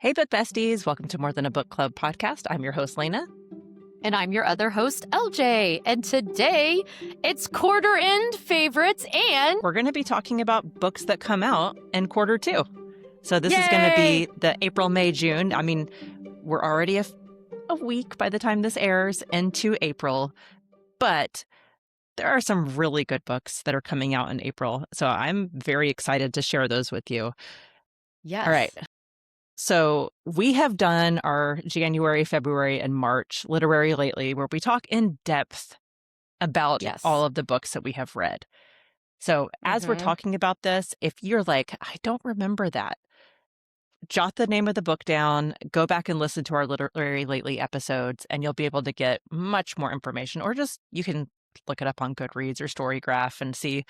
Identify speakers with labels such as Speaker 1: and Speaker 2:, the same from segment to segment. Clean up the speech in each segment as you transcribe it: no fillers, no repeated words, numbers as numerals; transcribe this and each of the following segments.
Speaker 1: Hey, book besties. Welcome to More Than a Book Club podcast. I'm your host, Leyna.
Speaker 2: And I'm your other host, LJ. And today it's quarter end favorites and
Speaker 1: we're going to be talking about books that come out in quarter two. So this is going to be the April, May, June. I mean, we're already a week by the time this airs into April, but there are some really good books that are coming out in April. So I'm very excited to share those with you.
Speaker 2: Yes.
Speaker 1: All right. So we have done our January, February, and March Literary Lately, where we talk in depth about all of the books that we have read. So as we're talking about this, if you're like, I don't remember that, jot the name of the book down, go back and listen to our Literary Lately episodes, and you'll be able to get much more information. Or just you can look it up on Goodreads or Storygraph and see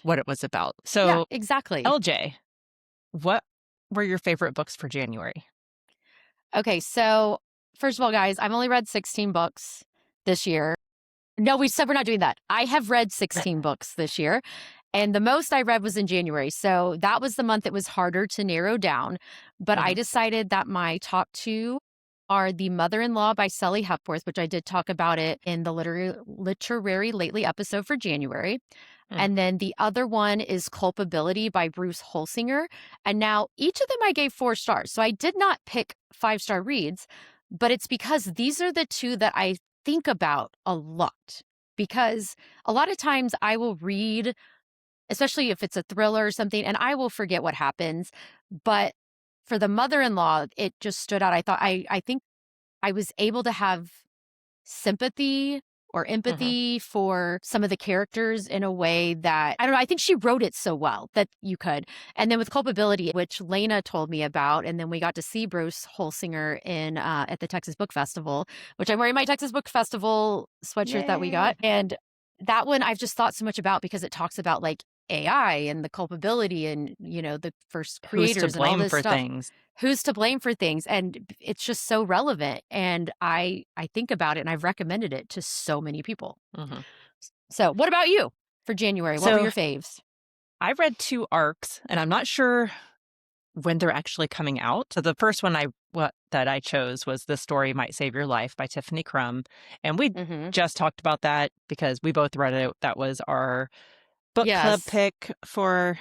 Speaker 1: what it was about. So
Speaker 2: yeah, exactly.
Speaker 1: LJ, what were your favorite books for January?
Speaker 2: Okay, so first of all, guys, I've only read 16 books this year. No, we said we're not doing that. I have read 16 books this year, and the most I read was in January. So that was the month it was harder to narrow down. But I decided that my top two are The Mother-in-Law by Sally Hepworth, which I did talk about it in the Literary Lately episode for January. And then the other one is Culpability by Bruce Holsinger. And now each of them I gave 4 stars. So I did not pick 5-star reads, but it's because these are the two that I think about a lot. Because a lot of times I will read, especially if it's a thriller or something, and I will forget what happens. But for The Mother-in-Law, it just stood out. I thought I think I was able to have sympathy or empathy for some of the characters in a way that, I don't know, I think she wrote it so well that you could. And then with Culpability, which Leyna told me about, and then we got to see Bruce Holsinger in at the Texas Book Festival, which I'm wearing my Texas Book Festival sweatshirt that we got. And that one I've just thought so much about because it talks about like AI and the culpability and, you know, the first creators
Speaker 1: Who's to blame
Speaker 2: and all this
Speaker 1: for
Speaker 2: stuff.
Speaker 1: things.
Speaker 2: Who's to blame for things? And it's just so relevant. And I think about it and I've recommended it to so many people. So what about you for January? What were your faves?
Speaker 1: I read 2 arcs, and I'm not sure when they're actually coming out. So the first one that I chose was The Story Might Save Your Life by Tiffany Crum. And we just talked about that because we both read it. That was our book club pick for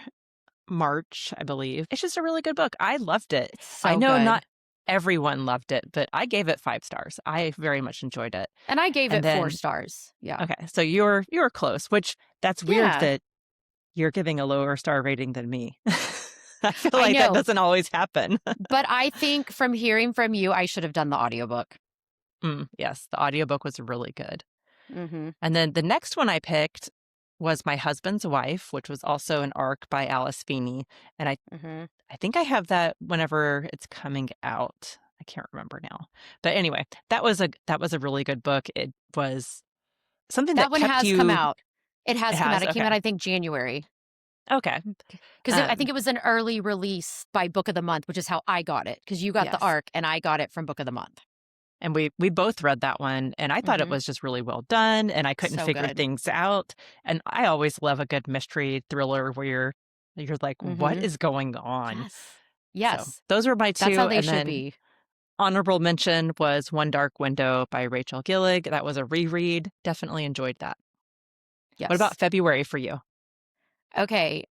Speaker 1: March, I believe. It's just a really good book. I loved it.
Speaker 2: So
Speaker 1: I know
Speaker 2: good.
Speaker 1: not everyone loved it, but I gave it 5 stars. I very much enjoyed it.
Speaker 2: And I gave it 4 stars. Yeah.
Speaker 1: Okay. So you're close, which that's weird that you're giving a lower star rating than me. I feel like that doesn't always happen.
Speaker 2: But I think from hearing from you, I should have done the audiobook.
Speaker 1: Yes, the audiobook was really good. And then the next one I picked was My Husband's Wife, which was also an arc by Alice Feeney. And I think I have that whenever it's coming out. I can't remember now. But anyway, that was a really good book. It was something that
Speaker 2: one
Speaker 1: kept
Speaker 2: has
Speaker 1: you...
Speaker 2: come out. It has come out. It
Speaker 1: Okay.
Speaker 2: came out, I think, January.
Speaker 1: Okay.
Speaker 2: Because I think it was an early release by Book of the Month, which is how I got it. Because you got the arc and I got it from Book of the Month.
Speaker 1: And we both read that one, and I thought it was just really well done, and I couldn't figure things out. And I always love a good mystery thriller where you're like, what is going on?
Speaker 2: Yes.
Speaker 1: So those were my 2.
Speaker 2: That's how they
Speaker 1: and
Speaker 2: should
Speaker 1: then
Speaker 2: be.
Speaker 1: Honorable mention was One Dark Window by Rachel Gillig. That was a reread. Definitely enjoyed that.
Speaker 2: Yes.
Speaker 1: What about February for you?
Speaker 2: Okay.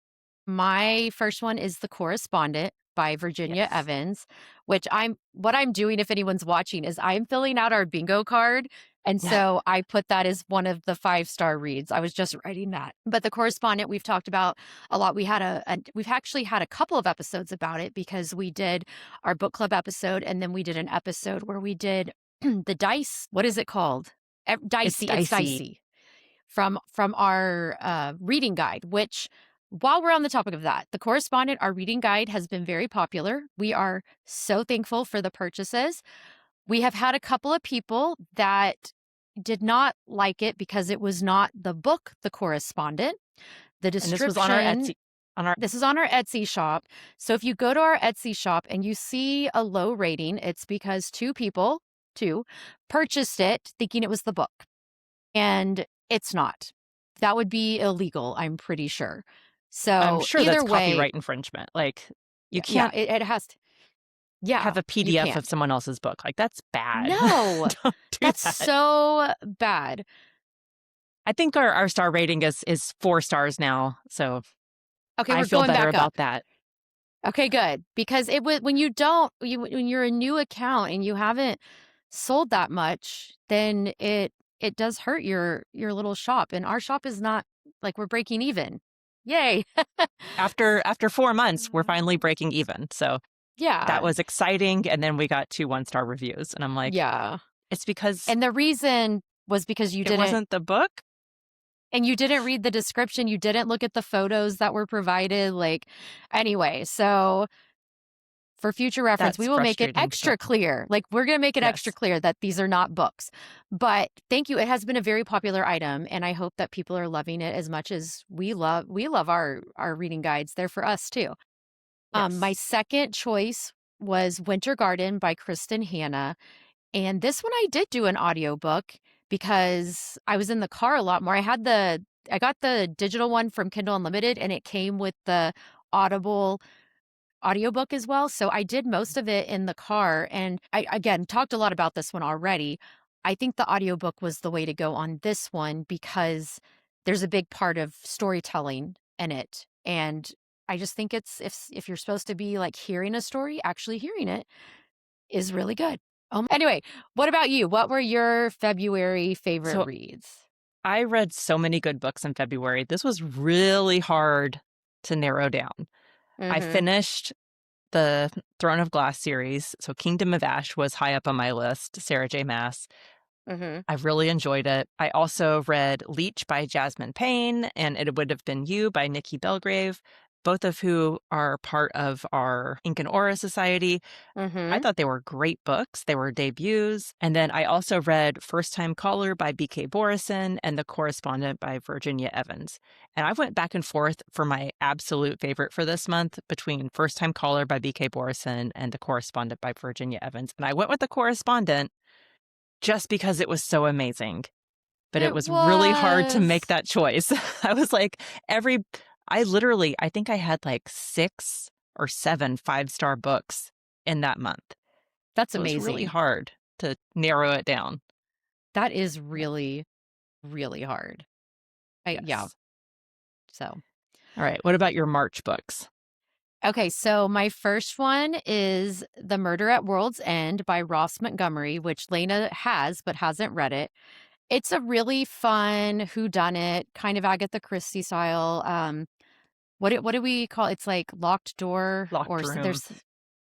Speaker 2: My first one is The Correspondent by Virginia Evans, which what I'm doing, if anyone's watching, is I'm filling out our bingo card. And so I put that as one of the 5-star reads. I was just writing that. But The Correspondent, we've talked about a lot. We've actually had a couple of episodes about it because we did our book club episode, and then we did an episode where we did the dice. What is it called? Dicey. It's dicey. From our reading guide, which, while we're on the topic of that, The Correspondent, our reading guide, has been very popular. We are so thankful for the purchases. We have had a couple of people that did not like it because it was not the book, The Correspondent. The description.
Speaker 1: And this was on our Etsy.
Speaker 2: This is on our Etsy shop. So if you go to our Etsy shop and you see a low rating, it's because 2 people purchased it thinking it was the book. And it's not. That would be illegal, I'm pretty sure. So
Speaker 1: I'm sure
Speaker 2: either
Speaker 1: that's
Speaker 2: way,
Speaker 1: copyright infringement. Like, you can't...
Speaker 2: Yeah, it has to. Yeah,
Speaker 1: have a
Speaker 2: you
Speaker 1: PDF of
Speaker 2: can't.
Speaker 1: someone else's book. Like, that's bad.
Speaker 2: No,
Speaker 1: Don't do
Speaker 2: that's
Speaker 1: that.
Speaker 2: so bad.
Speaker 1: I think our star rating is 4 stars now. So
Speaker 2: Okay,
Speaker 1: I
Speaker 2: we're
Speaker 1: feel
Speaker 2: going
Speaker 1: better
Speaker 2: back up.
Speaker 1: about that.
Speaker 2: Okay, good. Because it would when you don't when you're a new account and you haven't sold that much, then it does hurt your little shop. And our shop is not like we're breaking even. Yay.
Speaker 1: After 4 months, we're finally breaking even. So that
Speaker 2: Yeah.
Speaker 1: was exciting. And then we got 2 1-star reviews. And I'm like,
Speaker 2: Yeah.
Speaker 1: it's because
Speaker 2: And the reason was because
Speaker 1: it wasn't the book.
Speaker 2: you didn't read the description, you didn't look at the photos that were provided. Like, anyway, so for future reference, we
Speaker 1: That's
Speaker 2: will make it
Speaker 1: frustrating. But
Speaker 2: extra clear. Like, we're going to make it extra
Speaker 1: yes,
Speaker 2: clear that these are not books. But thank you. It has been a very popular item, and I hope that people are loving it as much as we love our reading guides. They're for us too. My
Speaker 1: yes.
Speaker 2: second choice was Winter Garden by Kristen Hanna. And this one I did do an audiobook because I was in the car a lot more. I got the digital one from Kindle Unlimited, and it came with the Audible audiobook as well. So I did most of it in the car, and I again talked a lot about this one already. I think the audiobook was the way to go on this one because there's a big part of storytelling in it. And I just think it's if you're supposed to be like hearing a story, actually hearing it is really good. Anyway, what about you? What were your February favorite
Speaker 1: So
Speaker 2: reads?
Speaker 1: I read so many good books in February. This was really hard to narrow down. I
Speaker 2: Mhm.
Speaker 1: finished the Throne of Glass series. So Kingdom of Ash was high up on my list, Sarah J. Maas.
Speaker 2: Mhm.
Speaker 1: I really enjoyed it. I also read Leech by Jasmine Payne and It Would Have Been You by Nikki Belgrave, both of who are part of our Ink and Aura Society. I
Speaker 2: Mhm.
Speaker 1: thought they were great books. They were debuts. And then I also read First Time Caller by B.K. Borison and The Correspondent by Virginia Evans. And I went back and forth for my absolute favorite for this month between First Time Caller by B.K. Borison and The Correspondent by Virginia Evans. And I went with The Correspondent just because it was so amazing. But it
Speaker 2: It
Speaker 1: was really hard to make
Speaker 2: was.
Speaker 1: that choice. I was like, I think I had like 6 or 7 5-star books in that month.
Speaker 2: That's
Speaker 1: So it was really
Speaker 2: amazing.
Speaker 1: hard to narrow it down.
Speaker 2: That is
Speaker 1: Yeah.
Speaker 2: really, really hard. Yeah.
Speaker 1: Yes.
Speaker 2: So,
Speaker 1: All right. What about your March books?
Speaker 2: okay. So my first one is The Murder at World's End by Ross Montgomery, which Leyna has but hasn't read it. It's a really fun whodunit, kind of Agatha Christie style. What do we call it? It's like locked door or
Speaker 1: Locked Room.
Speaker 2: there's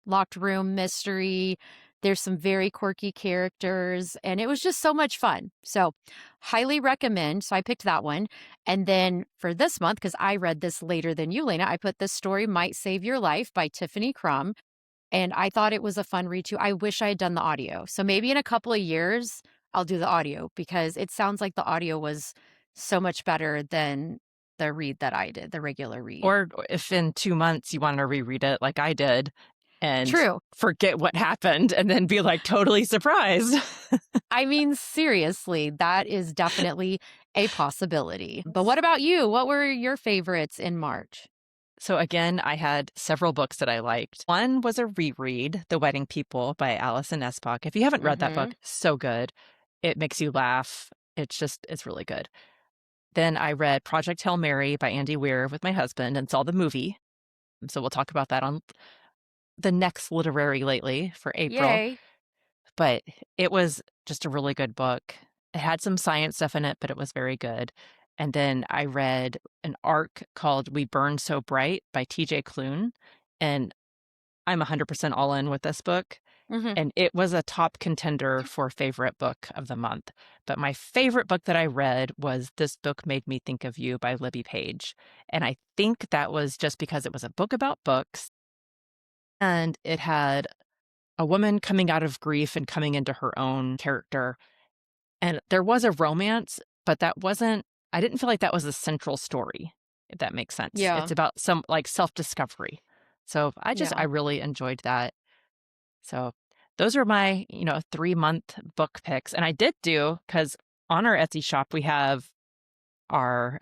Speaker 2: locked room mystery. There's some very quirky characters, and it was just so much fun. So, highly recommend. So I picked that one. And then for this month, because I read this later than you, Lena, I put This Story Might Save Your Life by Tiffany Crum. And I thought it was a fun read too. I wish I had done the audio. So maybe in a couple of years, I'll do the audio because it sounds like the audio was so much better than the read that I did, the regular read.
Speaker 1: Or if in 2 months you want to reread it like I did and
Speaker 2: True.
Speaker 1: forget what happened and then be like totally surprised.
Speaker 2: I mean, seriously, that is definitely a possibility. But what about you? What were your favorites in March?
Speaker 1: So again, I had several books that I liked. One was a reread, The Wedding People by Alison Espach. If you haven't read that book,
Speaker 2: Mm-hmm.
Speaker 1: so good. It makes you laugh. It's really good. Then I read Project Hail Mary by Andy Weir with my husband and saw the movie. So we'll talk about that on the next literary lately for April.
Speaker 2: Yay.
Speaker 1: But it was just a really good book. It had some science stuff in it, but it was very good. And then I read an arc called We Burn So Bright by TJ Klune. And I'm 100% all in with this book.
Speaker 2: Mm-hmm.
Speaker 1: And it was a top contender for favorite book of the month. But my favorite book that I read was This Book Made Me Think of You by Libby Page. And I think that was just because it was a book about books and it had a woman coming out of grief and coming into her own character. And there was a romance, but I didn't feel like that was the central story, if that makes sense.
Speaker 2: Yeah.
Speaker 1: It's about some like self-discovery. So I
Speaker 2: Yeah.
Speaker 1: really enjoyed that. So those are my, 3-month book picks. And I did because on our Etsy shop, we have our,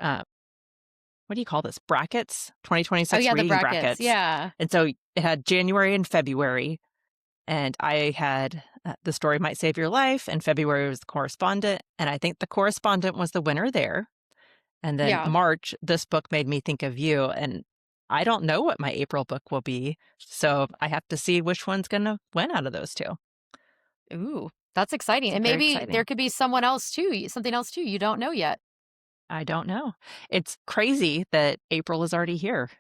Speaker 1: what do you call this? Brackets,
Speaker 2: Oh,
Speaker 1: 2026
Speaker 2: yeah, the
Speaker 1: reading
Speaker 2: brackets.
Speaker 1: brackets.
Speaker 2: Yeah.
Speaker 1: And so it had January and February. And I had The Story Might Save Your Life, and February was The Correspondent. And I think The Correspondent was the winner there. And then
Speaker 2: Yeah.
Speaker 1: March, this book made me think of you. And I don't know what my April book will be. So I have to see which one's going to win out of those two.
Speaker 2: Ooh, that's exciting.
Speaker 1: It's
Speaker 2: And
Speaker 1: very
Speaker 2: maybe there
Speaker 1: exciting.
Speaker 2: could be someone else too, something else too. You don't know yet.
Speaker 1: I don't know. It's crazy that April is already here.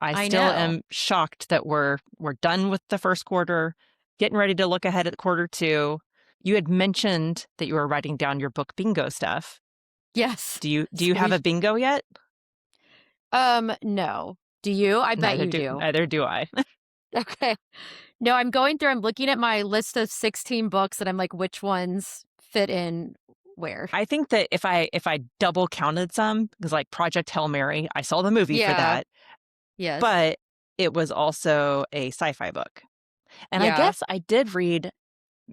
Speaker 1: I
Speaker 2: I
Speaker 1: still
Speaker 2: know.
Speaker 1: am shocked that we're done with the first quarter, getting ready to look ahead at quarter two. You had mentioned that you were writing down your book bingo stuff.
Speaker 2: Yes.
Speaker 1: Do you
Speaker 2: So
Speaker 1: have a bingo yet?
Speaker 2: no. Do you? I bet you do.
Speaker 1: Neither do I.
Speaker 2: Okay. No, I'm going through, I'm looking at my list of 16 books and I'm like, which ones fit in where?
Speaker 1: I think that if I double counted some, because like Project Hail Mary, I saw the movie for
Speaker 2: Yeah.
Speaker 1: that,
Speaker 2: Yes.
Speaker 1: but it was also a sci-fi book. And I
Speaker 2: Yeah.
Speaker 1: guess I did read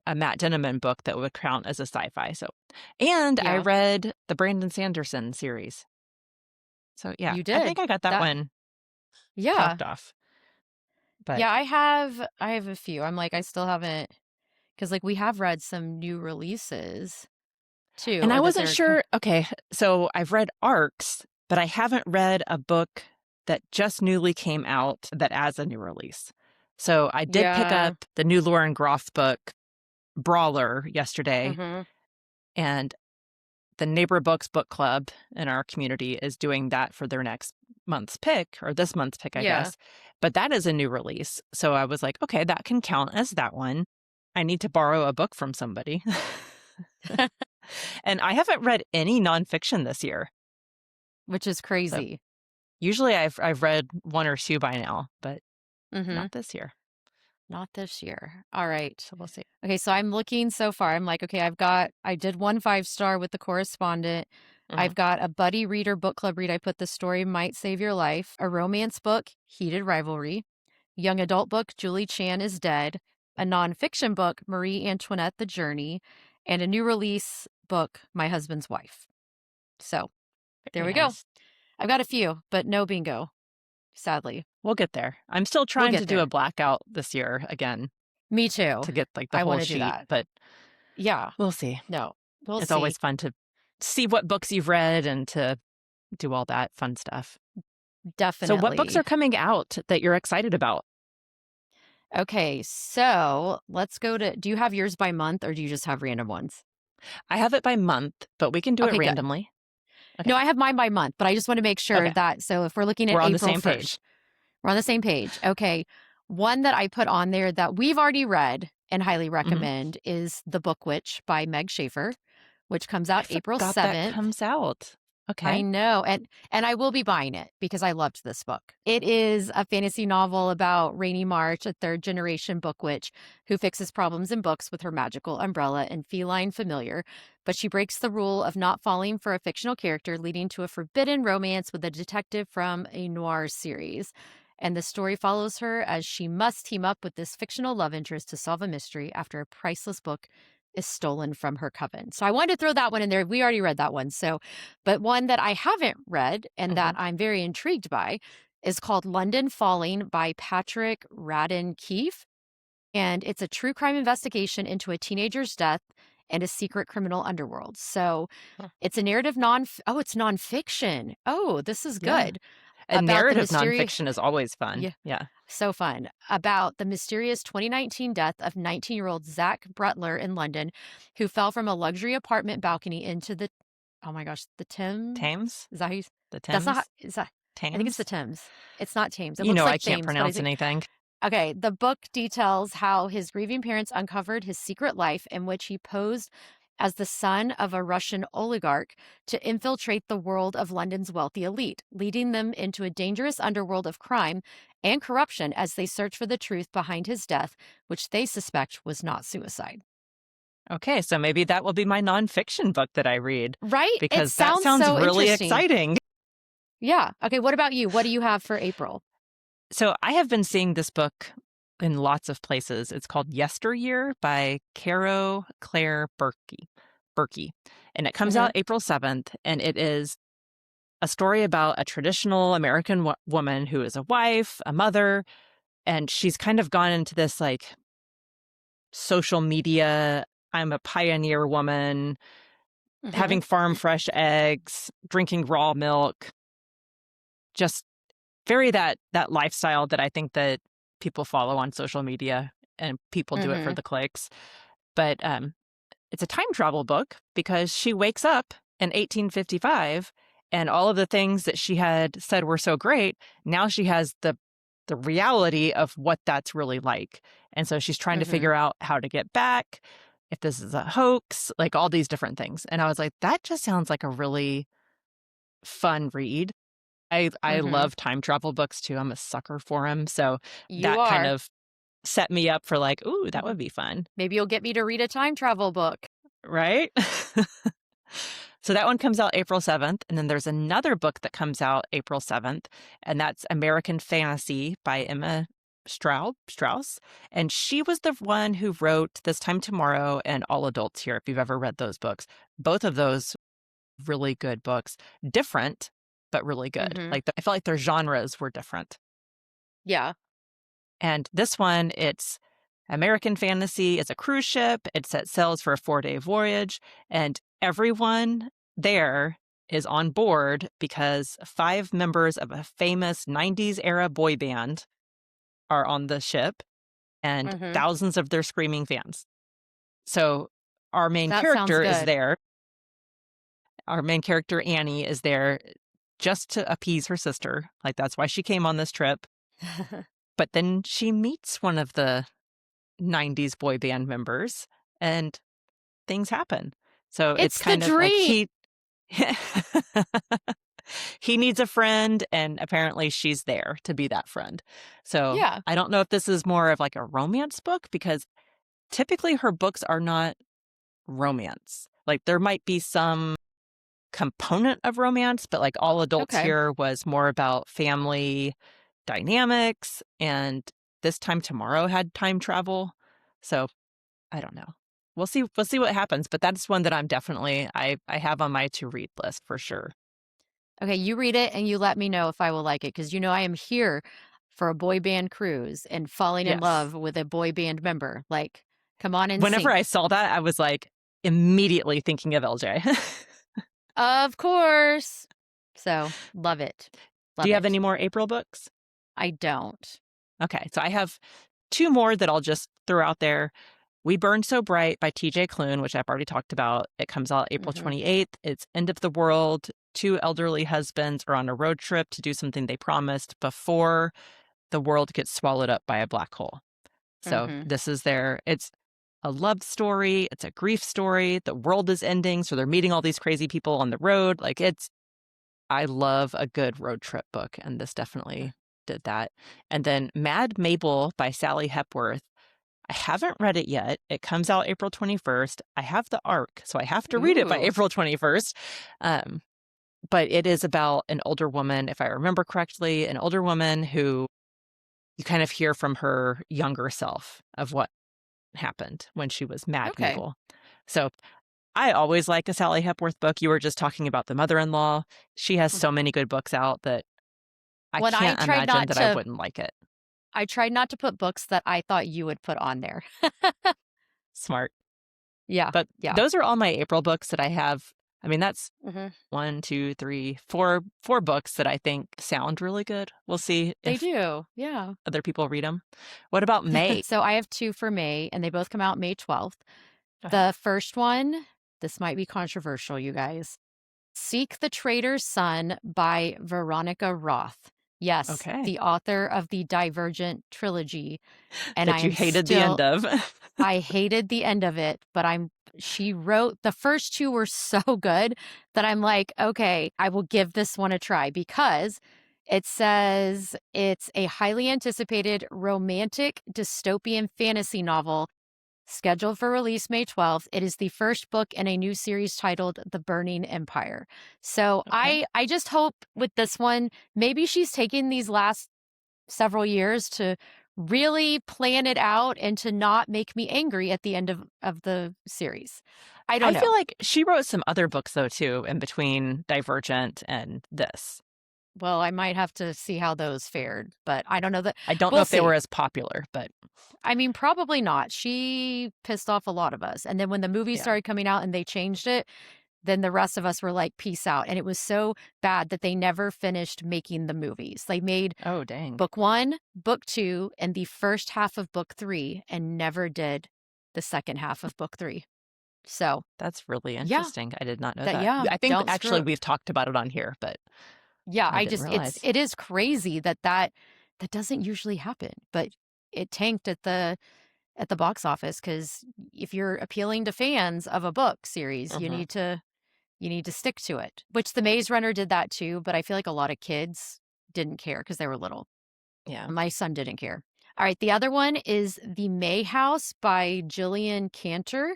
Speaker 1: a Matt Dinniman book that would count as a sci-fi. So, and I
Speaker 2: Yeah.
Speaker 1: read the Brandon Sanderson series. So yeah,
Speaker 2: You
Speaker 1: I
Speaker 2: did.
Speaker 1: think I got that
Speaker 2: That
Speaker 1: one
Speaker 2: yeah.
Speaker 1: chalked off. But
Speaker 2: Yeah, I have a few. I'm like, I still haven't because like we have read some new releases too,
Speaker 1: and I
Speaker 2: or that
Speaker 1: wasn't
Speaker 2: they're
Speaker 1: sure. Okay, so I've read Arcs, but I haven't read a book that just newly came out that as a new release. So I did pick
Speaker 2: yeah.
Speaker 1: up the new Lauren Groff book, Brawler, yesterday,
Speaker 2: Mm-hmm.
Speaker 1: and the Neighbor Books book club in our community is doing that for their next month's pick, or this month's pick, I
Speaker 2: Yeah.
Speaker 1: guess. But that is a new release. So I was like, okay, that can count as that one. I need to borrow a book from somebody. And I haven't read any nonfiction this year.
Speaker 2: Which is
Speaker 1: So
Speaker 2: crazy.
Speaker 1: usually I've read one or two by now, but
Speaker 2: Mm-hmm.
Speaker 1: not this year.
Speaker 2: Not this year. All right.
Speaker 1: So we'll see.
Speaker 2: Okay, so I'm looking so far. I'm like, okay, I did one 5-star with The Correspondent.
Speaker 1: Mhm.
Speaker 2: I've got a buddy reader book club read. I put The Story Might Save Your Life, a romance book, Heated Rivalry, young adult book, Julie Chan is Dead, a nonfiction book, Marie Antoinette, The Journey, and a new release book, My Husband's Wife. So there
Speaker 1: Very
Speaker 2: we go.
Speaker 1: nice.
Speaker 2: I've got a few, but no bingo, sadly.
Speaker 1: We'll get there. I'm still
Speaker 2: We'll
Speaker 1: trying to
Speaker 2: get
Speaker 1: do a
Speaker 2: there.
Speaker 1: blackout this year again
Speaker 2: Me too.
Speaker 1: to get like the
Speaker 2: I
Speaker 1: whole
Speaker 2: want to do
Speaker 1: sheet,
Speaker 2: that.
Speaker 1: but
Speaker 2: Yeah.
Speaker 1: we'll see.
Speaker 2: No, we'll
Speaker 1: It's
Speaker 2: see.
Speaker 1: always fun to see what books you've read and to do all that fun stuff. So what books are
Speaker 2: Definitely.
Speaker 1: coming out that you're excited about?
Speaker 2: Okay, so let's go to, do you have yours by month or do you just have random ones?
Speaker 1: I have it by month, but we can do it
Speaker 2: Okay, good.
Speaker 1: randomly. Okay.
Speaker 2: No, I have mine by month, but I just want to make sure
Speaker 1: Okay.
Speaker 2: that, so if we're looking at
Speaker 1: We're on the
Speaker 2: April
Speaker 1: same page.
Speaker 2: 1st, we're on the same page. Okay. One that I put on there that we've already read and highly
Speaker 1: Mhm.
Speaker 2: recommend is The Book Witch by Meg Schaefer, which comes out
Speaker 1: I
Speaker 2: April
Speaker 1: forgot that
Speaker 2: 7th.
Speaker 1: comes out.
Speaker 2: I
Speaker 1: Okay.
Speaker 2: know. And I will be buying it because I loved this book. It is a fantasy novel about Rainy March, a third generation book witch who fixes problems in books with her magical umbrella and feline familiar. But she breaks the rule of not falling for a fictional character, leading to a forbidden romance with a detective from a noir series. And the story follows her as she must team up with this fictional love interest to solve a mystery after a priceless book is stolen from her coven. So I wanted to throw that one in there. We already read that one. So, but one that I haven't read and
Speaker 1: Hmm.
Speaker 2: that I'm very intrigued by is called London Falling by Patrick Radden Keefe. And it's a true crime investigation into a teenager's death and a secret criminal underworld. So
Speaker 1: Huh.
Speaker 2: it's a narrative it's nonfiction. Oh, this is
Speaker 1: Yeah.
Speaker 2: good.
Speaker 1: And
Speaker 2: About the
Speaker 1: narrative
Speaker 2: mysterious,
Speaker 1: nonfiction is always fun.
Speaker 2: yeah,
Speaker 1: Yeah.
Speaker 2: so fun. About the mysterious 2019 death of 19-year-old Zach Brutler in London, who fell from a luxury apartment balcony into the, oh my gosh, the Thames?
Speaker 1: Thames?
Speaker 2: Is that how you,
Speaker 1: The
Speaker 2: that's not,
Speaker 1: Thames?
Speaker 2: is that, I think it's the
Speaker 1: Thames?
Speaker 2: Thames. It's not Thames. It
Speaker 1: You
Speaker 2: looks
Speaker 1: know I
Speaker 2: like
Speaker 1: can't
Speaker 2: Thames, but I
Speaker 1: pronounce
Speaker 2: think,
Speaker 1: anything.
Speaker 2: okay, the book details how his grieving parents uncovered his secret life in which he posed as the son of a Russian oligarch to infiltrate the world of London's wealthy elite, leading them into a dangerous underworld of crime and corruption as they search for the truth behind his death, which they suspect was not suicide.
Speaker 1: Okay, so maybe that will be my nonfiction book that I read
Speaker 2: Right? It
Speaker 1: because that
Speaker 2: sounds
Speaker 1: sounds
Speaker 2: so
Speaker 1: really
Speaker 2: interesting.
Speaker 1: exciting.
Speaker 2: Yeah. Okay, what about you? What do you have for April?
Speaker 1: So I have been seeing this book in lots of places. It's called Yesteryear by Caro Claire Berkey. And it comes
Speaker 2: Mm-hmm.
Speaker 1: out April 7th. And it is a story about a traditional American woman who is a wife, a mother, and she's kind of gone into this like social media. I'm a pioneer woman,
Speaker 2: Mm-hmm.
Speaker 1: having farm fresh eggs, drinking raw milk, just very that lifestyle that I think that people follow on social media, and people do it for
Speaker 2: Mm-hmm.
Speaker 1: the clicks. But it's a time travel book because she wakes up in 1855 and all of the things that she had said were so great, now she has the reality of what that's really like. And so she's trying to
Speaker 2: Mm-hmm.
Speaker 1: figure out how to get back, if this is a hoax, like all these different things. And I was like, that just sounds like a really fun read. I
Speaker 2: Mm-hmm.
Speaker 1: love time travel books too. I'm a sucker for them. So
Speaker 2: You
Speaker 1: that kind
Speaker 2: are.
Speaker 1: of set me up for like, ooh, that would be fun.
Speaker 2: Maybe you'll get me to read a time travel book.
Speaker 1: Right? So that one comes out April 7th. And then there's another book that comes out April 7th, and that's American Fantasy by Emma Strauss. And she was the one who wrote This Time Tomorrow and All Adults Here, if you've ever read those books. Both of those really good books. Different, but really good.
Speaker 2: Mm-hmm.
Speaker 1: Like I felt like their genres were different.
Speaker 2: Yeah.
Speaker 1: And this one, it's American Fantasy. It's a cruise ship. It set sails for a 4-day voyage. And everyone there is on board because 5 members of a famous 90s era boy band are on the ship and
Speaker 2: Mm-hmm.
Speaker 1: thousands of their screaming fans. So our main
Speaker 2: That sounds
Speaker 1: character is
Speaker 2: good.
Speaker 1: there. Our main character, Annie, is there just to appease her sister. Like, that's why she came on this trip. But then she meets one of the 90s boy band members and things happen. So it's
Speaker 2: It's the
Speaker 1: kind of like
Speaker 2: dream.
Speaker 1: he needs a friend, and apparently she's there to be that friend. So
Speaker 2: Yeah.
Speaker 1: I don't know if this is more of like a romance book, because typically her books are not romance. Like there might be some component of romance, but like All Adults
Speaker 2: Okay.
Speaker 1: Here was more about family dynamics, and This Time Tomorrow had time travel. So I don't know. We'll see what happens, but that's one that I'm definitely I have on my to read list for sure.
Speaker 2: Okay, you read it and you let me know if I will like it, because you know I am here for a boy band cruise and falling in
Speaker 1: Yes.
Speaker 2: love with a boy band member. Like, come on and
Speaker 1: Whenever I
Speaker 2: sync.
Speaker 1: saw that, I was like immediately thinking of LJ.
Speaker 2: Of course. So, love it.
Speaker 1: Do
Speaker 2: Love
Speaker 1: you have
Speaker 2: it.
Speaker 1: any more April books?
Speaker 2: I don't.
Speaker 1: Okay, so I have 2 more that I'll just throw out there. We Burn So Bright by TJ Klune, which I've already talked about. It comes out April
Speaker 2: Hmm.
Speaker 1: 28th. It's end of the world. 2 elderly husbands are on a road trip to do something they promised before the world gets swallowed up by a black hole. So
Speaker 2: Hmm.
Speaker 1: this is it's a love story. It's a grief story. The world is ending. So they're meeting all these crazy people on the road. Like I love a good road trip book. And this definitely did that. And then Mad Mabel by Sally Hepworth. I haven't read it yet. It comes out April 21st. I have the ARC, so I have to read it by
Speaker 2: Ooh.
Speaker 1: April 21st. Um, but it is about an older woman, if I remember correctly, an older woman who you kind of hear from her younger self of what happened when she was Mad
Speaker 2: Okay.
Speaker 1: Mabel. So I always like a Sally Hepworth book. You were just talking about The Mother-in-Law. She has so many good books out that I
Speaker 2: When I
Speaker 1: can't
Speaker 2: tried
Speaker 1: imagine
Speaker 2: not
Speaker 1: that I
Speaker 2: to
Speaker 1: wouldn't like it.
Speaker 2: I tried not to put books that I thought you would put on there.
Speaker 1: Smart.
Speaker 2: Yeah.
Speaker 1: But
Speaker 2: Yeah.
Speaker 1: those are all my April books that I have. I mean, that's
Speaker 2: Hmm.
Speaker 1: 1, 2, 3, 4 books that I think sound really good. We'll see
Speaker 2: They
Speaker 1: if
Speaker 2: do. Yeah.
Speaker 1: other people read them. What about May?
Speaker 2: So I have 2 for May, and they both come out May 12th.
Speaker 1: Okay.
Speaker 2: The first one, this might be controversial, you guys. Seek the Traitor's Son by Veronica Roth. Yes,
Speaker 1: Okay.
Speaker 2: the author of the Divergent trilogy. And I
Speaker 1: That you
Speaker 2: am
Speaker 1: hated the end
Speaker 2: still,
Speaker 1: of.
Speaker 2: I hated the end of it, but she wrote, the first 2 were so good that I'm like, okay, I will give this one a try, because it says it's a highly anticipated romantic dystopian fantasy novel scheduled for release May 12th. It is the first book in a new series titled The Burning Empire. So
Speaker 1: Okay.
Speaker 2: I just hope with this one, maybe she's taking these last several years to really plan it out and to not make me angry at the end of the series. I don't
Speaker 1: I feel
Speaker 2: know.
Speaker 1: like she wrote some other books though too in between Divergent and this.
Speaker 2: Well, I might have to see how those fared, but I don't know that
Speaker 1: I don't know
Speaker 2: we'll
Speaker 1: if they were
Speaker 2: see.
Speaker 1: as popular, but
Speaker 2: I mean, probably not. She pissed off a lot of us. And then when the movie
Speaker 1: yeah.
Speaker 2: started coming out and they changed it, then the rest of us were like, peace out. And it was so bad that they never finished making the movies. They made
Speaker 1: Oh, dang.
Speaker 2: book 1, book 2, and the first half of book 3 and never did the second half of book 3. So,
Speaker 1: That's really
Speaker 2: yeah,
Speaker 1: interesting. I did not know
Speaker 2: that
Speaker 1: that.
Speaker 2: yeah,
Speaker 1: I think
Speaker 2: don't screw
Speaker 1: actually
Speaker 2: it.
Speaker 1: we've talked about it on here, but
Speaker 2: Yeah,
Speaker 1: I
Speaker 2: I
Speaker 1: didn't
Speaker 2: just
Speaker 1: realize.
Speaker 2: it is crazy that that doesn't usually happen, but it tanked at the box office because if you're appealing to fans of a book series,
Speaker 1: Hmm.
Speaker 2: you need to stick to it. Which The Maze Runner did that too, but I feel like a lot of kids didn't care because they were little.
Speaker 1: Yeah.
Speaker 2: My son didn't care. All right, the other one is The May House by Gillian Cantor.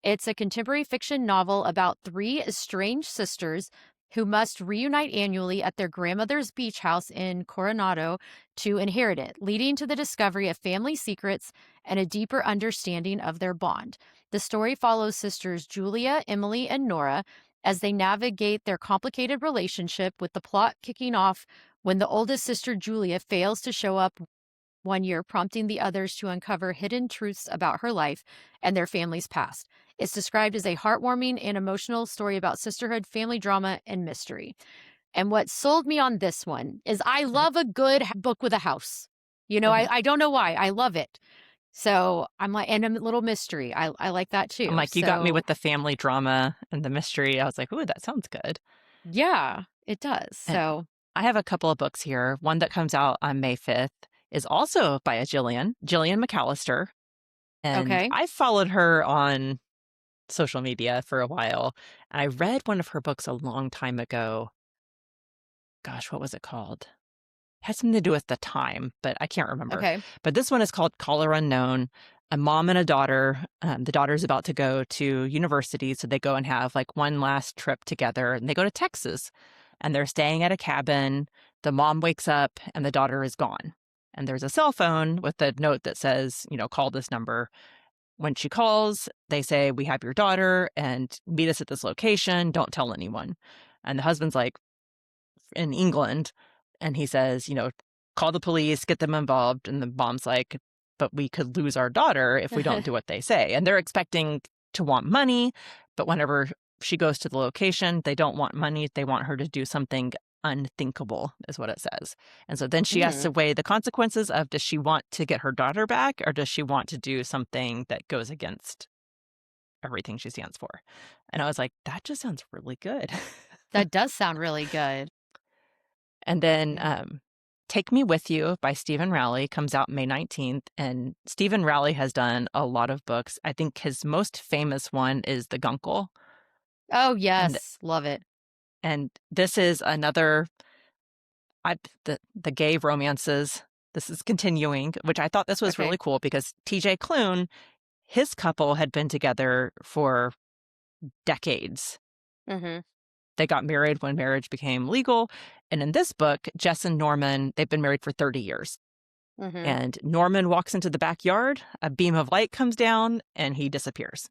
Speaker 2: It's a contemporary fiction novel about three estranged sisters who must reunite annually at their grandmother's beach house in Coronado to inherit it, leading to the discovery of family secrets and a deeper understanding of their bond. The story follows sisters Julia, Emily, and Nora as they navigate their complicated relationship, with the plot kicking off when the oldest sister, Julia, fails to show up one year, prompting the others to uncover hidden truths about her life and their family's past. It's described as a heartwarming and emotional story about sisterhood, family drama, and mystery. And what sold me on this one is I
Speaker 1: Hmm.
Speaker 2: love a good book with a house. You know,
Speaker 1: Hmm.
Speaker 2: I don't know why. I love it. So I'm like, and a little mystery. I like that
Speaker 1: I'm
Speaker 2: too.
Speaker 1: like, you got me
Speaker 2: So
Speaker 1: with the family drama and the mystery. I was like, ooh, that sounds good.
Speaker 2: yeah, it does.
Speaker 1: And
Speaker 2: So,
Speaker 1: I have a couple of books here. One that comes out on May 5th is also by a Jillian McAllister. And
Speaker 2: okay.
Speaker 1: I followed her on social media for a while. And I read one of her books a long time ago. Gosh, what was it called? Had something to do with the time, but I can't remember.
Speaker 2: Okay.
Speaker 1: But this one is called Caller Unknown. A mom and a daughter. The daughter's about to go to university, so they go and have like one last trip together, and they go to Texas, and they're staying at a cabin. The mom wakes up, and the daughter is gone. And there's a cell phone with a note that says, call this number. When she calls, they say, we have your daughter, and meet us at this location. Don't tell anyone. And the husband's like, in England, and he says, call the police, get them involved. And the mom's like, but we could lose our daughter if we don't do what they say. And they're expecting to want money, but whenever she goes to the location, they don't want money. They want her to do something unthinkable, is what it says. And so then she has to
Speaker 2: Mm,
Speaker 1: weigh the consequences of, does she want to get her daughter back, or does she want to do something that goes against everything she stands for? And I was like, that just sounds really good.
Speaker 2: that does sound really good.
Speaker 1: And then
Speaker 2: Yeah.
Speaker 1: Take Me With You by Stephen Rowley comes out May 19th. And Stephen Rowley has done a lot of books. I think his most famous one is The Guncle.
Speaker 2: Oh,
Speaker 1: And
Speaker 2: yes. Love it.
Speaker 1: and this is another the gay romances. This is continuing, which I thought this was
Speaker 2: Okay.
Speaker 1: really cool because TJ Klune, his couple had been together for decades.
Speaker 2: Mhm.
Speaker 1: They got married when marriage became legal. And in this book, Jess and Norman, they've been married for 30 years.
Speaker 2: Mhm.
Speaker 1: And Norman walks into the backyard, a beam of light comes down, and he disappears.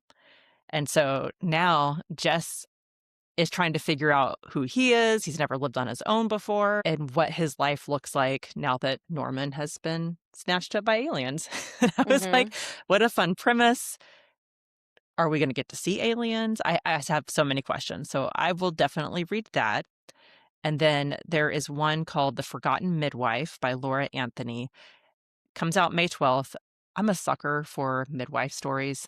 Speaker 1: And so now Jess is trying to figure out who he is. He's never lived on his own before, and what his life looks like now that Norman has been snatched up by aliens. And I was like,
Speaker 2: Mhm.
Speaker 1: what a fun premise. Are we going to get to see aliens? I have so many questions. So I will definitely read that. And then there is one called The Forgotten Midwife by Laura Anthony. Comes out May 12th. I'm a sucker for midwife stories.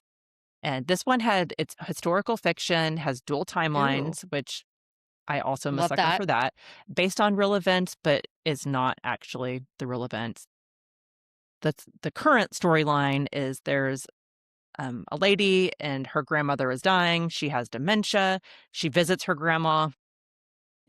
Speaker 1: And this one it's historical fiction, has dual
Speaker 2: Ooh,
Speaker 1: timelines, which I also am a
Speaker 2: love
Speaker 1: sucker
Speaker 2: that.
Speaker 1: for that, based on real events, but is not actually the real events. The current storyline is there's a lady and her grandmother is dying. She has dementia. She visits her grandma.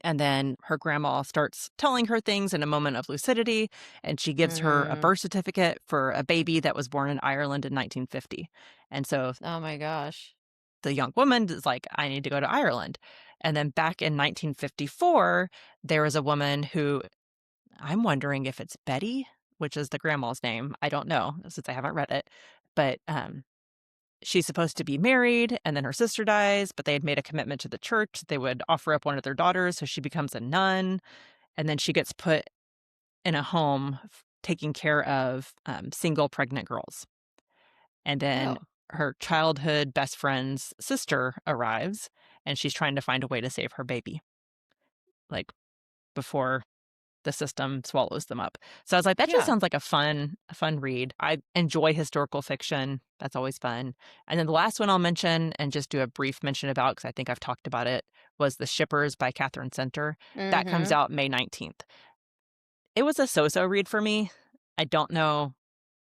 Speaker 1: And then her grandma starts telling her things in a moment of lucidity, and she gives her a
Speaker 2: Mm.
Speaker 1: birth certificate for a baby that was born in Ireland in 1950. And so
Speaker 2: Oh my gosh.
Speaker 1: the young woman is like, I need to go to Ireland. And then back in 1954, there was a woman who, I'm wondering if it's Betty, which is the grandma's name. I don't know since I haven't read it. But she's supposed to be married, and then her sister dies, but they had made a commitment to the church. They would offer up one of their daughters, so she becomes a nun. and then she gets put in a home taking care of single pregnant girls. And then
Speaker 2: Oh.
Speaker 1: her childhood best friend's sister arrives, and she's trying to find a way to save her baby, like before the system swallows them up. So I was like, that just
Speaker 2: Yeah.
Speaker 1: sounds like a fun read. I enjoy historical fiction. That's always fun. And then the last one I'll mention and just do a brief mention about, because I think I've talked about it, was The Shippers by Catherine Center. That comes
Speaker 2: Mm-hmm.
Speaker 1: out May 19th. It was a so-so read for me. I don't know.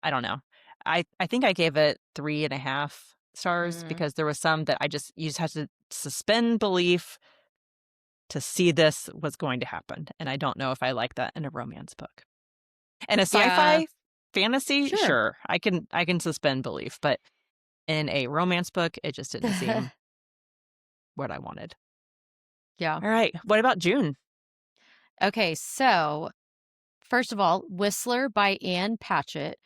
Speaker 1: I don't know. I think I gave it 3.5 stars
Speaker 2: Mm.
Speaker 1: because there was some that you just had to suspend belief to see this was going to happen. And I don't know if I like that in a romance book. And a
Speaker 2: Yeah.
Speaker 1: sci-fi fantasy,
Speaker 2: Sure.
Speaker 1: sure, I can suspend belief, but in a romance book, it just didn't seem what I wanted.
Speaker 2: Yeah.
Speaker 1: All right, what about June?
Speaker 2: Okay, so first of all, Whistler by Anne Patchett,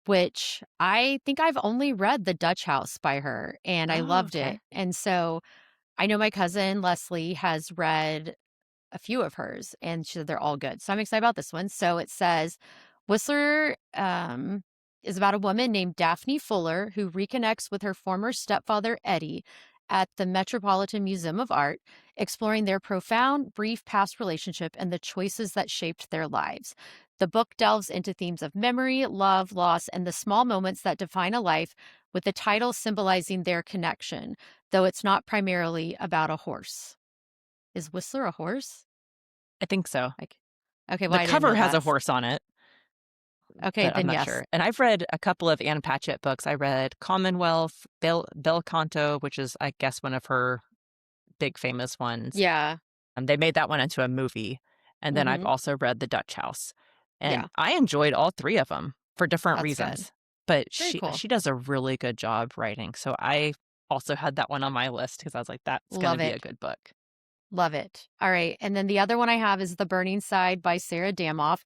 Speaker 2: which I think I've only read The Dutch House by her, and I
Speaker 1: Oh,
Speaker 2: loved it.
Speaker 1: okay.
Speaker 2: And so I know my cousin Leslie has read a few of hers, and she said they're all good. So I'm excited about this one. So it says Whistler is about a woman named Daphne Fuller who reconnects with her former stepfather, Eddie, at the Metropolitan Museum of Art, exploring their profound, brief past relationship and the choices that shaped their lives. The book delves into themes of memory, love, loss, and the small moments that define a life, with the title symbolizing their connection, though it's not primarily about a horse. Is Whistler a horse?
Speaker 1: I think so.
Speaker 2: Like, okay, well,
Speaker 1: The
Speaker 2: I didn't
Speaker 1: cover
Speaker 2: know
Speaker 1: has a
Speaker 2: that.
Speaker 1: horse on it,
Speaker 2: Okay,
Speaker 1: but I'm
Speaker 2: then
Speaker 1: not
Speaker 2: yes.
Speaker 1: sure. And I've read a couple of Anne Patchett books. I read Commonwealth, Bel Canto, which is, I guess, one of her big famous ones.
Speaker 2: Yeah.
Speaker 1: And they made that one into a movie. And then I've
Speaker 2: Mhm.
Speaker 1: also read The Dutch House. And
Speaker 2: Yeah,
Speaker 1: I enjoyed all three of them for different
Speaker 2: that's good.
Speaker 1: reasons. But
Speaker 2: Very
Speaker 1: she
Speaker 2: cool.
Speaker 1: she does a really good job writing. So I also had that one on my list because I was like, that's going to
Speaker 2: Love
Speaker 1: be a
Speaker 2: it.
Speaker 1: good book.
Speaker 2: Love it. All right. And then the other one I have is The Burning Side by Sarah Damoff,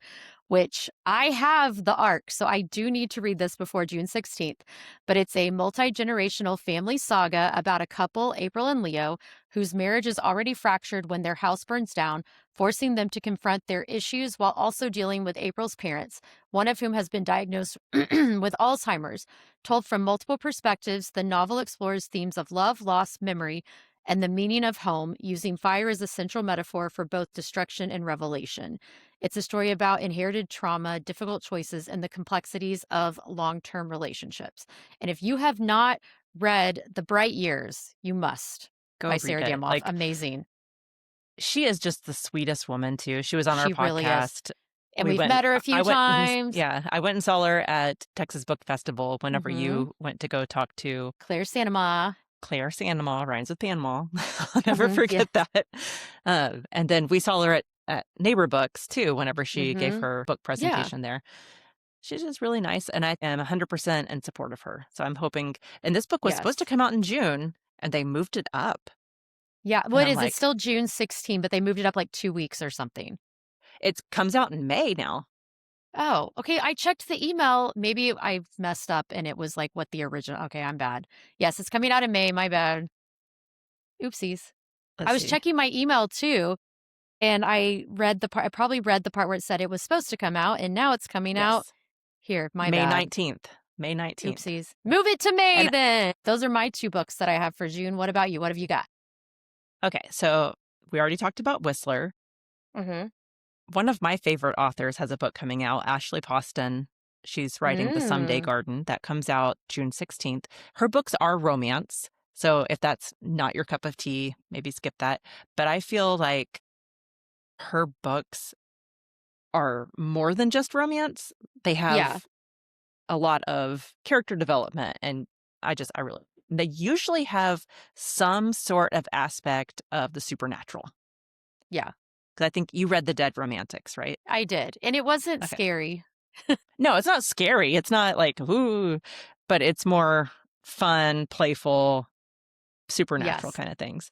Speaker 2: which I have the arc. So I do need to read this before June 16th. But it's a multi generational family saga about a couple, April and Leo, whose marriage is already fractured when their house burns down, forcing them to confront their issues while also dealing with April's parents, one of whom has been diagnosed with Alzheimer's. Told from multiple perspectives, the novel explores themes of love, loss, memory, and the meaning of home, using fire as a central metaphor for both destruction and revelation. It's a story about inherited trauma, difficult choices, and the complexities of long term relationships. And if you have not read The Bright Years, you must, by
Speaker 1: Go read
Speaker 2: Sarah
Speaker 1: it.
Speaker 2: Damoff.
Speaker 1: Like,
Speaker 2: Amazing.
Speaker 1: she is just the sweetest woman too. She was on our
Speaker 2: She really is.
Speaker 1: podcast.
Speaker 2: And we've met her a
Speaker 1: I
Speaker 2: few
Speaker 1: went and
Speaker 2: times.
Speaker 1: yeah, I went and saw her at Texas Book Festival whenever
Speaker 2: Mm-hmm.
Speaker 1: you went to go talk to
Speaker 2: Claire Sanema.
Speaker 1: Claire Sandomal, Rhymes with Panama. I'll never
Speaker 2: Mm-hmm. Yeah.
Speaker 1: forget that. And then we saw her at Neighbor Books too, whenever she gave
Speaker 2: Mm-hmm.
Speaker 1: her book
Speaker 2: Yeah.
Speaker 1: presentation there. She's just really nice, and I am 100% in support of her. So I'm hoping, and this book was supposed to
Speaker 2: Yes.
Speaker 1: come out in June, and they moved it up.
Speaker 2: Yeah.
Speaker 1: And
Speaker 2: What
Speaker 1: I'm
Speaker 2: is it?
Speaker 1: like,
Speaker 2: Still June 16, but they moved it up like 2 weeks or something.
Speaker 1: it comes out in May now.
Speaker 2: Oh, okay. I checked the email. Maybe I messed up and it was like what the original. Okay, I'm bad. Yes, it's coming out in May. My bad. Oopsies. I
Speaker 1: Let's
Speaker 2: was
Speaker 1: see.
Speaker 2: checking my email too, and I read the part. I probably read the part where it said it was supposed to come out, and now it's coming out
Speaker 1: Yes,
Speaker 2: here. My
Speaker 1: May
Speaker 2: bad.
Speaker 1: 19th. May 19th.
Speaker 2: Oopsies. Move it to May
Speaker 1: And
Speaker 2: then. Those are my two books that I have for June. What about you? What have you got?
Speaker 1: okay, so we already talked about Whistler.
Speaker 2: Mm-hmm.
Speaker 1: One of my favorite authors has a book coming out, Ashley Poston. She's writing The Someday
Speaker 2: Mm.
Speaker 1: Garden. That comes out June 16th. Her books are romance. So if that's not your cup of tea, maybe skip that. But I feel like her books are more than just romance. They
Speaker 2: Yeah.
Speaker 1: have a lot of character development. And they usually have some sort of aspect of the supernatural.
Speaker 2: Yeah.
Speaker 1: Because I think you read The Dead Romantics, right?
Speaker 2: I did, and it wasn't
Speaker 1: Okay.
Speaker 2: scary.
Speaker 1: No, it's not scary. It's not like, ooh, but it's more fun, playful, supernatural
Speaker 2: Yes.
Speaker 1: kind of things.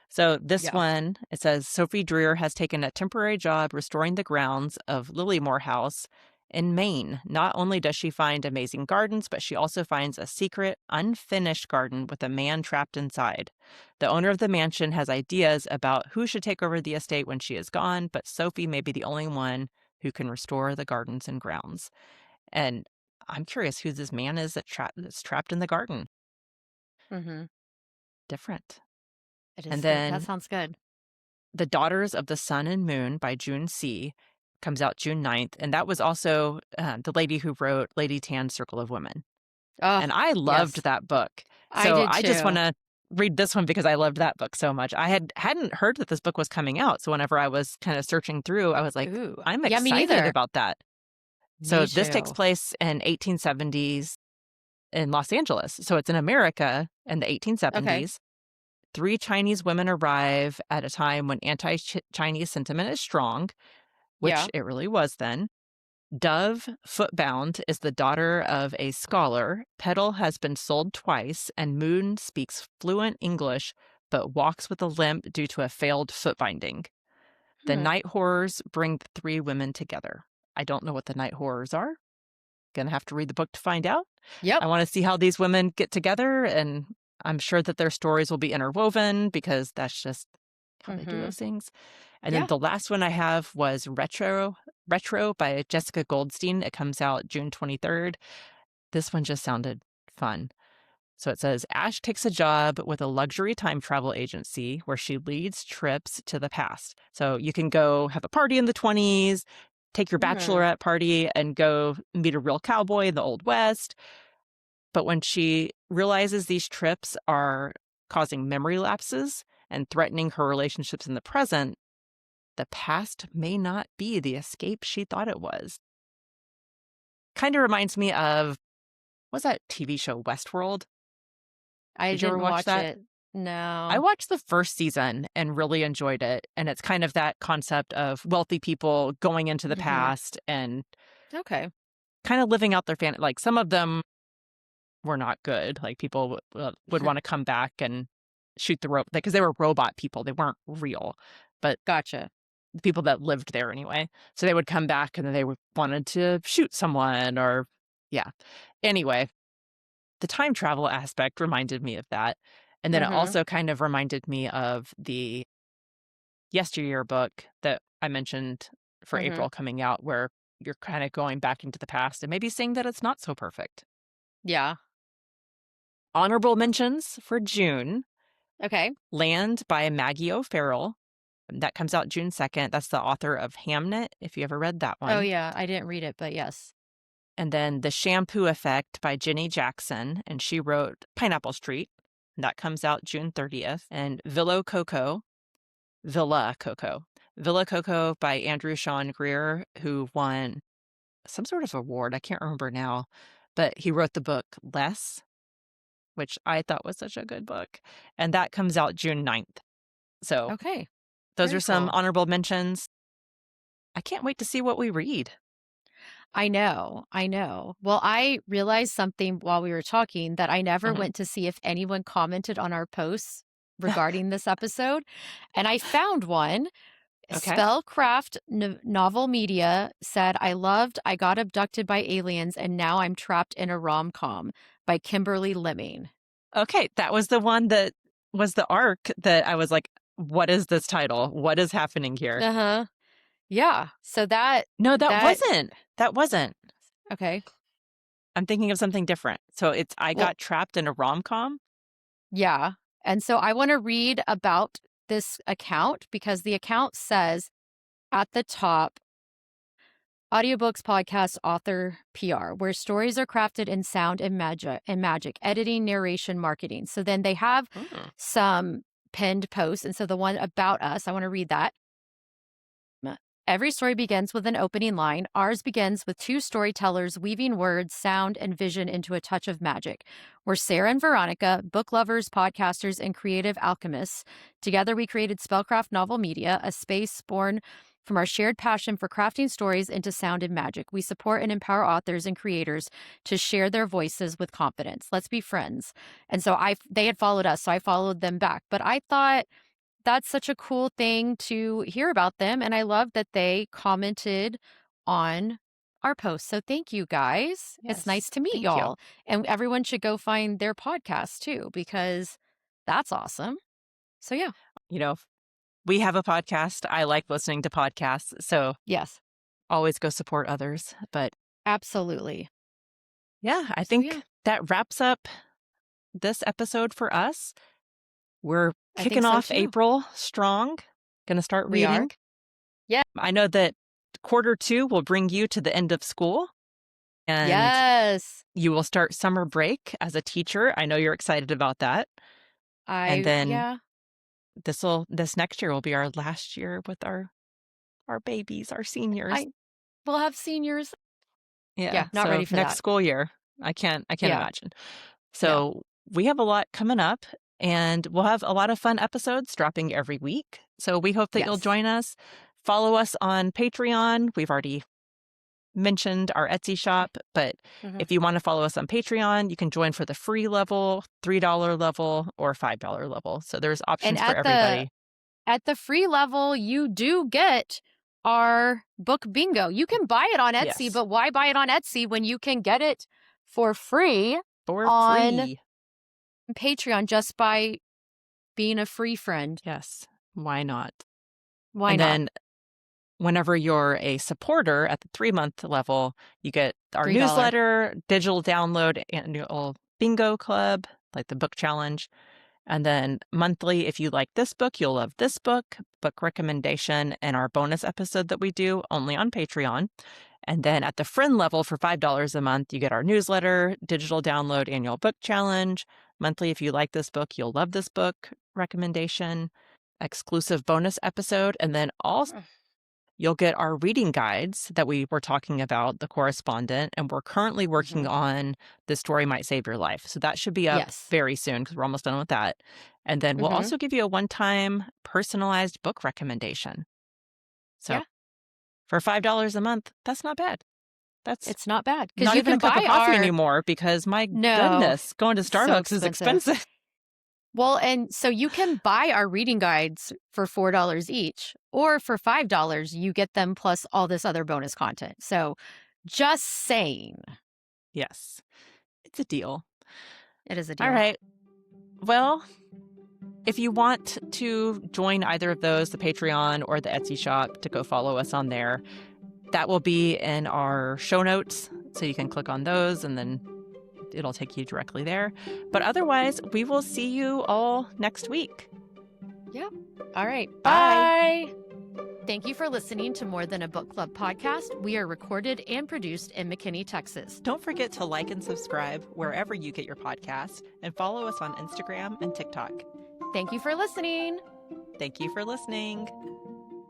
Speaker 1: So this
Speaker 2: Yeah.
Speaker 1: one, it says Sophie Dreer has taken a temporary job restoring the grounds of Lilymore House In Maine, not only does she find amazing gardens, but she also finds a secret, unfinished garden with a man trapped inside. The owner of the mansion has ideas about who should take over the estate when she is gone, but Sophie may be the only one who can restore the gardens and grounds. And I'm curious who this man is that's trapped in the garden.
Speaker 2: Mm-hmm.
Speaker 1: Different.
Speaker 2: It
Speaker 1: And
Speaker 2: is that
Speaker 1: then
Speaker 2: sounds good.
Speaker 1: The Daughters of the Sun and Moon by June C. comes out June 9th. And that was also the lady who wrote Lady Tan's Circle of Women.
Speaker 2: Oh,
Speaker 1: And I loved
Speaker 2: yes.
Speaker 1: that book.
Speaker 2: I
Speaker 1: So
Speaker 2: did
Speaker 1: I just want
Speaker 2: too.
Speaker 1: to read this one because I loved that book so much. I hadn't heard that this book was coming out. So whenever I was kind of searching through, I was like,
Speaker 2: Ooh.
Speaker 1: I'm
Speaker 2: Yeah, me
Speaker 1: excited
Speaker 2: neither.
Speaker 1: about that. So
Speaker 2: Me
Speaker 1: this takes
Speaker 2: too.
Speaker 1: place in 1870s in Los Angeles. So it's in America in the
Speaker 2: Okay.
Speaker 1: 1870s. 3 Chinese women arrive at a time when anti-Chinese sentiment is strong, which
Speaker 2: Yeah.
Speaker 1: it really was then. Dove, footbound, is the daughter of a scholar. Petal has been sold twice, and Moon speaks fluent English but walks with a limp due to a failed foot binding. The
Speaker 2: Hmm.
Speaker 1: night horrors bring the 3 women together. I don't know what the night horrors are. Gonna have to read the book to find out.
Speaker 2: Yep.
Speaker 1: I want to see how these women get together, and I'm sure that their stories will be interwoven because that's just how they do
Speaker 2: Mm-hmm.
Speaker 1: those things. And then
Speaker 2: Yeah.
Speaker 1: the last one I have was Retro by Jessica Goldstein. It comes out June 23rd. This one just sounded fun. So it says Ash takes a job with a luxury time travel agency where she leads trips to the past. So you can go have a party in the 20s, take your
Speaker 2: Hmm.
Speaker 1: bachelorette party, and go meet a real cowboy in the Old West. But when she realizes these trips are causing memory lapses and threatening her relationships in the present, the past may not be the escape she thought it was. Kind of reminds me of, what's that TV show, Westworld?
Speaker 2: I
Speaker 1: Did you ever
Speaker 2: didn't
Speaker 1: watch
Speaker 2: watch
Speaker 1: that?
Speaker 2: it.
Speaker 1: I
Speaker 2: No.
Speaker 1: watched the first season and really enjoyed it. And it's kind of that concept of wealthy people going into the
Speaker 2: Mm-hmm.
Speaker 1: past and
Speaker 2: Okay.
Speaker 1: kind of living out their fan. Like some of them were not good. Like people would want to come back and shoot the rope because they were robot people. They weren't real, but
Speaker 2: Gotcha.
Speaker 1: the people that lived there anyway. So they would come back and then wanted to shoot someone or, yeah. Anyway, the time travel aspect reminded me of that. And then it
Speaker 2: Mm-hmm.
Speaker 1: also kind of reminded me of the Yesteryear book that I mentioned for
Speaker 2: Mm-hmm.
Speaker 1: April coming out, where you're kind of going back into the past and maybe saying that it's not so perfect.
Speaker 2: Yeah.
Speaker 1: Honorable mentions for June:
Speaker 2: Okay.
Speaker 1: Land by Maggie O'Farrell. That comes out June 2nd. That's the author of Hamnet, if you ever read that
Speaker 2: Oh
Speaker 1: one.
Speaker 2: yeah. I didn't read it, but yes.
Speaker 1: And then The Shampoo Effect by Jenny Jackson, and she wrote Pineapple Street. That comes out June 30th. And Villa Coco. Villa Coco by Andrew Sean Greer, who won some sort of award. I can't remember now, but he wrote the book Less, which I thought was such a good book. And that comes out June 9th. So
Speaker 2: Okay.
Speaker 1: those are
Speaker 2: Very
Speaker 1: some
Speaker 2: cool.
Speaker 1: honorable mentions. I can't wait to see what we read.
Speaker 2: I know. I know. Well, I realized something while we were talking that I never
Speaker 1: Mhm.
Speaker 2: went to see if anyone commented on our posts regarding this episode. And I found one.
Speaker 1: Okay.
Speaker 2: Spellcraft Novel Media said, I got abducted by aliens and now I'm trapped in a rom com by Kimberly Lemming.
Speaker 1: Okay. That was the one that was the arc that I was like, what is this title? What is happening here?
Speaker 2: Uh huh. Yeah. So
Speaker 1: No, that
Speaker 2: that,
Speaker 1: wasn't. That wasn't.
Speaker 2: okay.
Speaker 1: I'm thinking of something different. So it's I
Speaker 2: Well,
Speaker 1: got trapped in a rom-com.
Speaker 2: yeah. And so I want to read about this account because the account says at the top, audiobooks, podcast, author, PR, where stories are crafted in sound and magic, editing, narration, marketing. So then they have
Speaker 1: Mm.
Speaker 2: some pinned posts. And so the one about us, I want to read that. Every story begins with an opening line. Ours begins with two storytellers weaving words, sound, and vision into a touch of magic. We're Sarah and Veronica, book lovers, podcasters, and creative alchemists. Together, we created Spellcraft Novel Media, a space born from our shared passion for crafting stories into sound and magic. We support and empower authors and creators to share their voices with confidence. Let's be friends. And so they had followed us, so I followed them back. But I thought that's such a cool thing to hear about them. And I love that they commented on our posts. So thank you guys.
Speaker 1: Yes,
Speaker 2: it's nice to meet
Speaker 1: thank
Speaker 2: y'all.
Speaker 1: you.
Speaker 2: And everyone should go find their podcast too, because that's awesome. So yeah.
Speaker 1: We have a podcast. I like listening to podcasts. So
Speaker 2: Yes.
Speaker 1: always go support others. But
Speaker 2: absolutely.
Speaker 1: Yeah, I think that wraps up this episode for us. We're kicking off April strong. Going to start reading.
Speaker 2: We are. Yeah.
Speaker 1: I know that Q2 will bring you to the end of school. And
Speaker 2: yes.
Speaker 1: You will start summer break as a teacher. I know you're excited about that. And then this next year will be our last year with our babies, our seniors.
Speaker 2: We'll have seniors.
Speaker 1: Yeah,
Speaker 2: not ready for
Speaker 1: next
Speaker 2: that.
Speaker 1: School year. I can't imagine. So we have a lot coming up, and we'll have a lot of fun episodes dropping every week. So we hope that you'll join us. Follow us on Patreon. We've already mentioned our Etsy shop, but if you want to follow us on Patreon, you can join for the free level, $3 level, or $5 level. So there's options for everybody.
Speaker 2: At the free level, you do get our book bingo. You can buy it on Etsy, but why buy it on Etsy when you can get it for free on Patreon just by being a free friend?
Speaker 1: Yes. Why not?
Speaker 2: Why not?
Speaker 1: Then whenever you're a supporter at the 3-month level, you get our
Speaker 2: $3.
Speaker 1: newsletter, digital download, annual bingo club, like the book challenge. And then monthly, if you like this book, you'll love this book recommendation, and our bonus episode that we do only on Patreon. And then at the friend level for $5 a month, you get our newsletter, digital download, annual book challenge. Monthly, if you like this book, you'll love this book recommendation, exclusive bonus episode. And then also you'll get our reading guides that we were talking about, The Correspondent, and we're currently working on This Story Might Save Your Life. So that should be up very soon because we're almost done with that. And then we'll also give you a one-time personalized book recommendation. So for $5 a month, that's not bad.
Speaker 2: It's not bad.
Speaker 1: Because not even a cup of coffee anymore because my goodness, going to Starbucks is expensive.
Speaker 2: Well, and so you can buy our reading guides for $4 each, or for $5, you get them plus all this other bonus content. So just saying.
Speaker 1: Yes, it's a deal.
Speaker 2: It is a deal.
Speaker 1: All right. Well, if you want to join either of those, the Patreon or the Etsy shop, to go follow us on there, that will be in our show notes. So you can click on those and then it'll take you directly there. But otherwise, we will see you all next week.
Speaker 2: Yeah. All right. Bye. Thank you for listening to More Than a Book Club podcast. We are recorded and produced in McKinney, Texas.
Speaker 1: Don't forget to like and subscribe wherever you get your podcast and follow us on Instagram and TikTok.
Speaker 2: Thank you for listening.
Speaker 1: Thank you for listening.